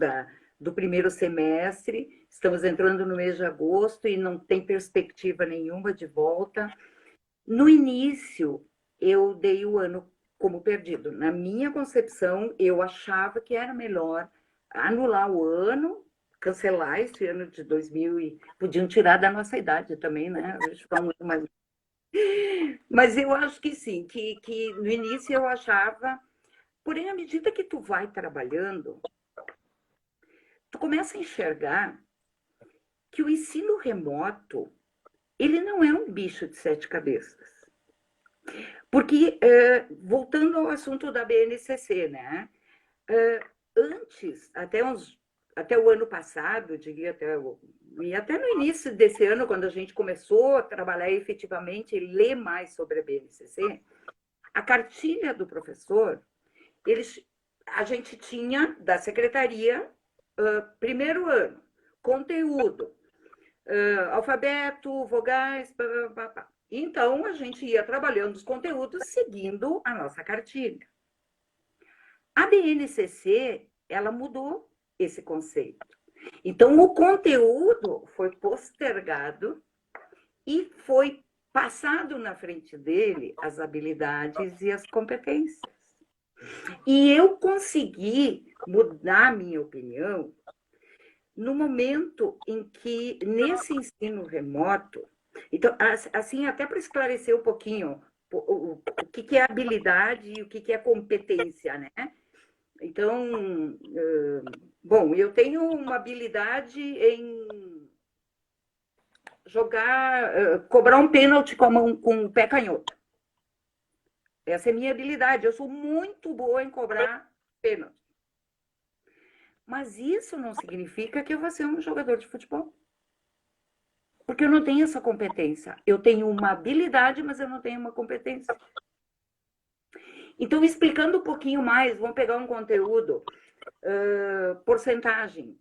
do primeiro semestre, estamos entrando no mês de agosto e não tem perspectiva nenhuma de volta. No início, eu dei o ano como perdido. Na minha concepção, eu achava que era melhor anular o ano, cancelar esse ano de 2000 e podiam tirar da nossa idade também, né? Ficar um ano mais... Mas eu acho que sim, que no início eu achava, porém, à medida que tu vai trabalhando, tu começa a enxergar que o ensino remoto, ele não é um bicho de sete cabeças. Porque, voltando ao assunto da BNCC, né? Antes, até o ano passado, diria e até no início desse ano, quando a gente começou a trabalhar efetivamente e ler mais sobre a BNCC, a cartilha do professor, a gente tinha da secretaria, primeiro ano, conteúdo, alfabeto, vogais, pá. Então, a gente ia trabalhando os conteúdos seguindo a nossa cartilha. A BNCC, ela mudou esse conceito. Então, o conteúdo foi postergado e foi passado na frente dele as habilidades e as competências. E eu consegui mudar a minha opinião no momento em que, nesse ensino remoto, então, assim, até para esclarecer um pouquinho o que é habilidade e o que é competência, né? Então, bom, eu tenho uma habilidade em cobrar um pênalti com o pé canhoto. Essa é a minha habilidade. Eu sou muito boa em cobrar pênalti. Mas isso não significa que eu vou ser um jogador de futebol. Porque eu não tenho essa competência. Eu tenho uma habilidade, mas eu não tenho uma competência. Então, explicando um pouquinho mais, vamos pegar um conteúdo, porcentagem.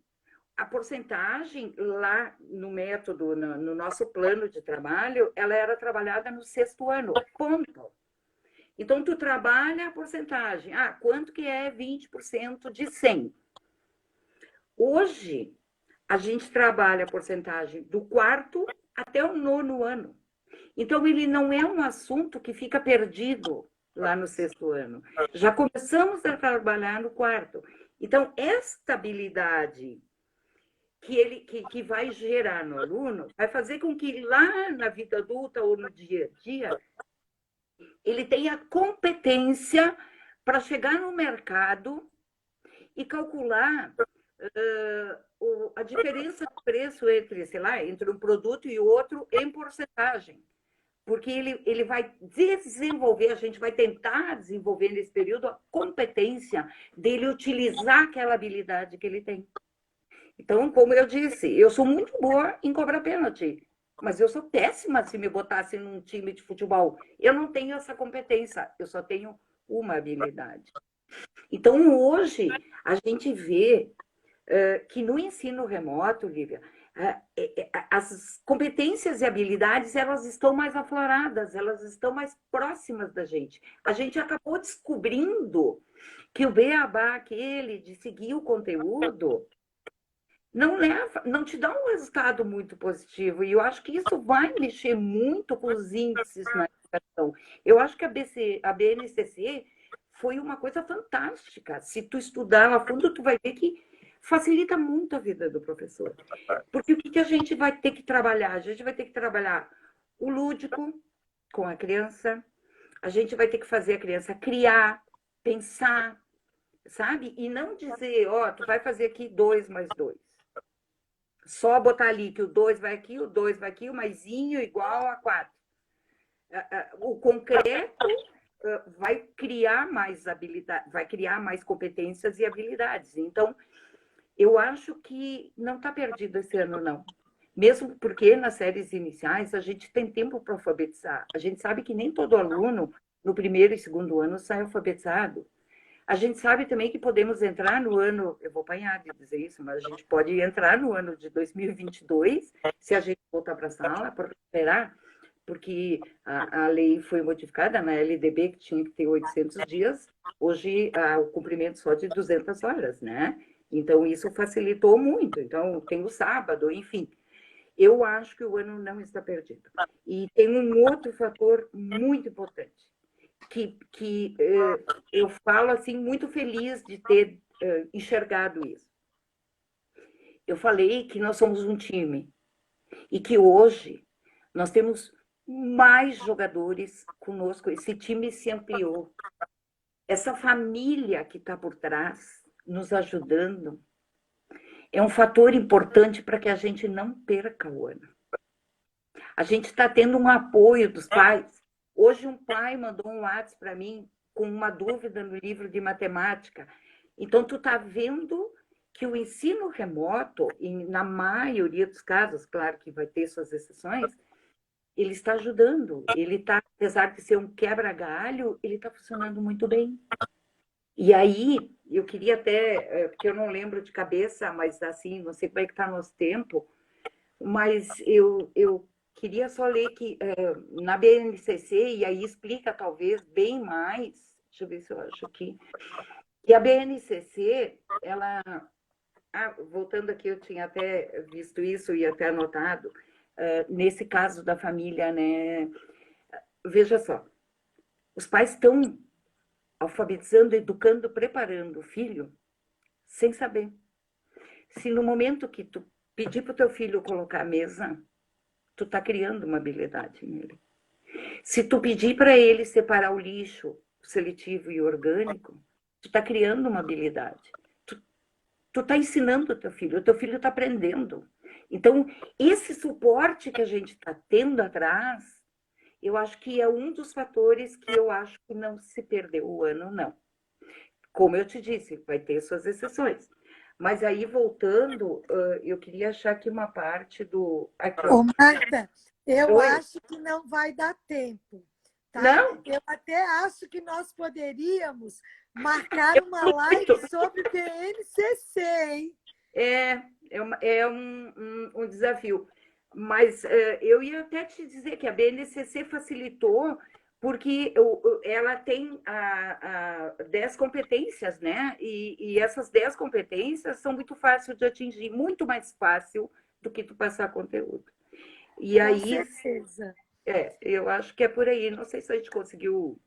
A porcentagem lá no método, no nosso plano de trabalho, ela era trabalhada no sexto ano, ponto. Então, tu trabalha a porcentagem. Quanto que é 20% de 100? Hoje, a gente trabalha a porcentagem do quarto até o nono ano. Então, ele não é um assunto que fica perdido lá no sexto ano. Já começamos a trabalhar no quarto. Então, esta habilidade que vai gerar no aluno vai fazer com que lá na vida adulta ou no dia a dia ele tenha competência para chegar no mercado e calcular a diferença de preço entre, sei lá, entre um produto e outro em porcentagem. Porque ele vai desenvolver, a gente vai tentar desenvolver nesse período a competência dele utilizar aquela habilidade que ele tem. Então, como eu disse, eu sou muito boa em cobrar pênalti, mas eu sou péssima se me botasse num time de futebol. Eu não tenho essa competência, eu só tenho uma habilidade. Então, hoje, a gente vê que no ensino remoto, Lívia, as competências e habilidades, elas estão mais afloradas, elas estão mais próximas da gente. A gente acabou descobrindo que o beabá, aquele de seguir o conteúdo, não te dá um resultado muito positivo. E eu acho que isso vai mexer muito com os índices na educação. Eu acho que a BNCC foi uma coisa fantástica. Se tu estudar a fundo, tu vai ver que facilita muito a vida do professor. Porque o que a gente vai ter que trabalhar? A gente vai ter que trabalhar o lúdico com a criança, a gente vai ter que fazer a criança criar, pensar, sabe? E não dizer, ó, tu vai fazer aqui 2 mais 2. Só botar ali que o 2 vai aqui, o 2 vai aqui, o maisinho igual a 4. O concreto vai criar mais habilidade, vai criar mais competências e habilidades. Então, eu acho que não está perdido esse ano, não. Mesmo porque nas séries iniciais a gente tem tempo para alfabetizar. A gente sabe que nem todo aluno no primeiro e segundo ano sai alfabetizado. A gente sabe também que podemos entrar no ano, eu vou apanhar de dizer isso, mas a gente pode entrar no ano de 2022, se a gente voltar para a sala, para esperar, porque a lei foi modificada na LDB, que tinha que ter 800 dias, hoje o cumprimento só de 200 horas, né? Então, isso facilitou muito. Então, tem o sábado, enfim. Eu acho que o ano não está perdido. E tem um outro fator muito importante, que eu falo assim, muito feliz de ter enxergado isso. Eu falei que nós somos um time e que hoje nós temos mais jogadores conosco, esse time se ampliou. Essa família que está por trás, nos ajudando, é um fator importante para que a gente não perca o ano. A gente está tendo um apoio dos pais. Hoje um pai mandou um WhatsApp para mim com uma dúvida no livro de matemática. Então, tu está vendo que o ensino remoto, na maioria dos casos, claro que vai ter suas exceções, ele está ajudando. Ele está, apesar de ser um quebra-galho, ele está funcionando muito bem. E aí, eu queria até, porque eu não lembro de cabeça, mas assim, não sei como é que está nosso tempo, mas eu queria só ler que na BNCC, e aí explica talvez bem mais, deixa eu ver se eu acho aqui, que a BNCC, ela, voltando aqui, eu tinha até visto isso e até anotado, nesse caso da família, né? Veja só, os pais estão alfabetizando, educando, preparando o filho sem saber. Se no momento que tu pedir para o teu filho colocar a mesa, tu está criando uma habilidade nele. Se tu pedir para ele separar o lixo seletivo e orgânico, tu está criando uma habilidade. Tu está ensinando o teu filho está aprendendo. Então, esse suporte que a gente está tendo atrás, eu acho que é um dos fatores que eu acho que não se perdeu o ano, não. Como eu te disse, vai ter suas exceções. Mas aí, voltando, eu queria achar aqui uma parte do... Aqui, Ô, Marta, eu Oi? acho que não vai dar tempo, tá? Não? Eu até acho que nós poderíamos marcar uma live sobre BNCC, hein? É um desafio. Mas eu ia até te dizer que a BNCC facilitou porque ela tem 10 competências, né? E essas 10 competências são muito fáceis de atingir, muito mais fácil do que tu passar conteúdo. E Com aí, certeza. eu acho que é por aí. Não sei se a gente conseguiu.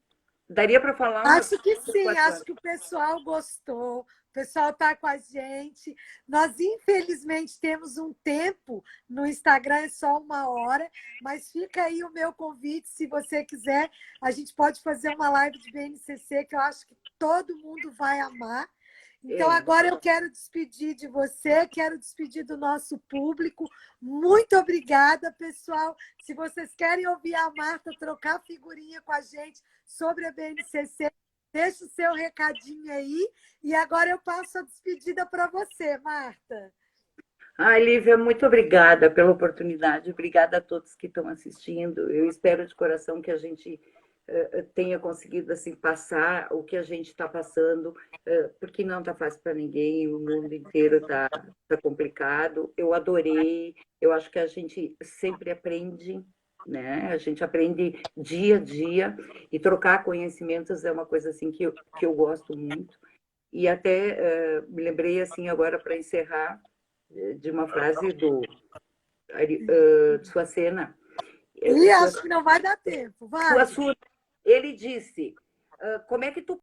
Daria para falar umas Acho que sim, 4 acho horas. que o pessoal gostou, o pessoal está com a gente. Nós, infelizmente, temos um tempo, no Instagram é só 1 hora, mas fica aí o meu convite, se você quiser, a gente pode fazer uma live de BNCC, que eu acho que todo mundo vai amar. Então, agora eu quero despedir de você, quero despedir do nosso público. Muito obrigada, pessoal. Se vocês querem ouvir a Marta trocar figurinha com a gente sobre a BNCC, deixa o seu recadinho aí. E agora eu passo a despedida para você, Marta. Ai, Lívia, muito obrigada pela oportunidade. Obrigada a todos que estão assistindo. Eu espero de coração que a gente tenha conseguido assim passar o que a gente está passando, porque não está fácil para ninguém, o mundo inteiro está complicado. Eu adorei, eu acho que a gente sempre aprende, né? A gente aprende dia a dia, e trocar conhecimentos é uma coisa assim que eu gosto muito. E até me lembrei assim agora para encerrar de uma frase do Suacena. E acho que não vai dar tempo. Vai. Ele disse, como é que tu